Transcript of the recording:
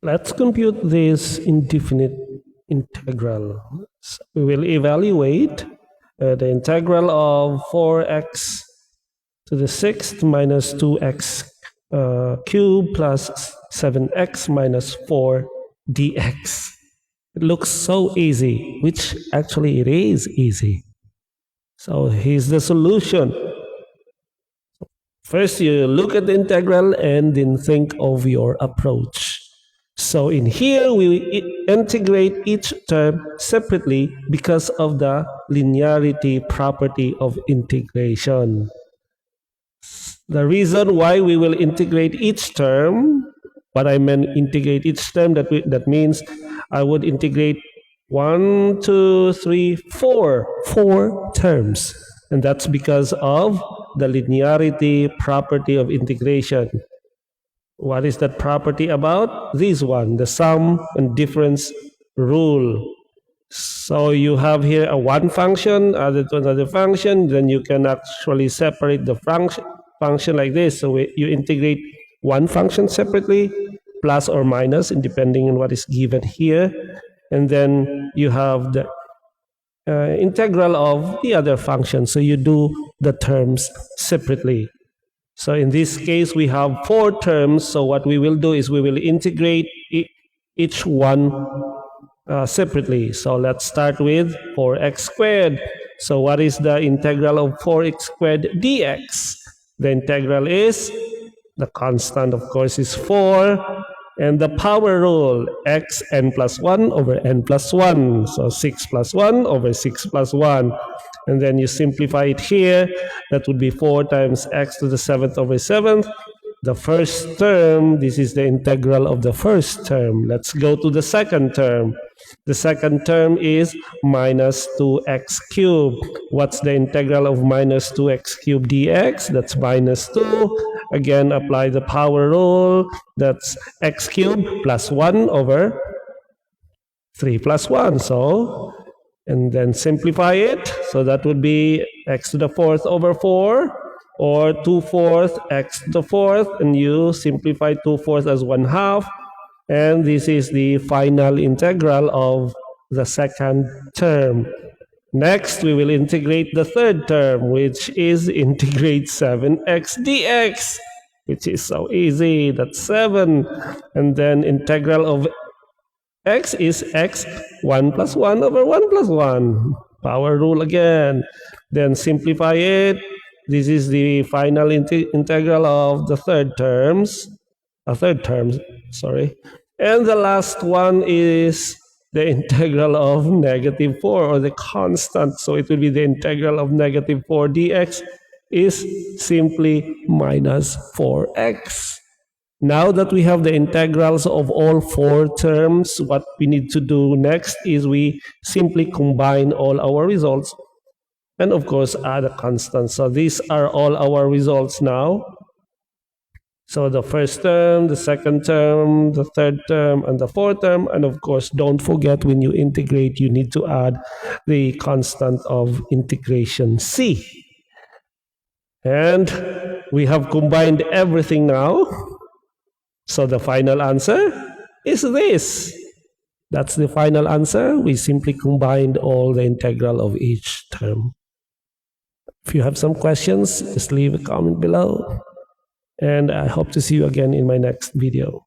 Let's compute this indefinite integral. So we will evaluate the integral of 4x to the 6th minus 2x cubed plus 7x minus 4 dx. It looks so easy, which actually it is easy. So here's the solution. First, you look at the integral and then think of your approach. So in here, we integrate each term separately because of the linearity property of integration. The reason why we will integrate each term, what I meant integrate each term, that means I would integrate 1, 2, 3, 4 terms. And that's because of the linearity property of integration. What is that property about? This one, the sum and difference rule. So you have here a one function added to another function, then you can actually separate the function like this. So you integrate one function separately, plus or minus, depending on what is given here. And then you have the integral of the other function. So you do the terms separately. So in this case, we have 4 terms. So what we will do is we will integrate each one separately. So let's start with 4x squared. So what is the integral of 4x squared dx? The integral is, the constant of course is 4, and the power rule, x n plus 1 over n plus 1. So 6 plus 1 over 6 plus 1. And then you simplify it here. That would be 4 times x to the 7th over 7th. The first term, this is the integral of the first term. Let's go to the second term. The second term is minus 2x cubed. What's the integral of minus 2x cubed dx? That's minus 2. Again, apply the power rule. That's x cubed plus 1 over 3 plus 1. So, and then simplify it. So that would be x to the 4th over 4. Or 2/4 x to the 4th, and you simplify 2/4 as 1/2, and this is the final integral of the second term. Next, we will integrate the third term, which is integrate 7x dx, which is so easy. That's 7, and then integral of x is x 1 plus 1 over 1 plus 1. Power rule again. Then simplify it. This is the final integral of the third term, sorry. And the last one is the integral of negative 4, or the constant. So it will be the integral of negative 4 dx is simply minus 4x. Now that we have the integrals of all 4 terms, what we need to do next is we simply combine all our results and of course add a constant. So these are all our results now. So the first term, the second term, the third term, and the fourth term. And of course, don't forget when you integrate, you need to add the constant of integration c. And we have combined everything now. So the final answer is this. That's the final answer. We simply combined all the integral of each term. If you have some questions, just leave a comment below. And I hope to see you again in my next video.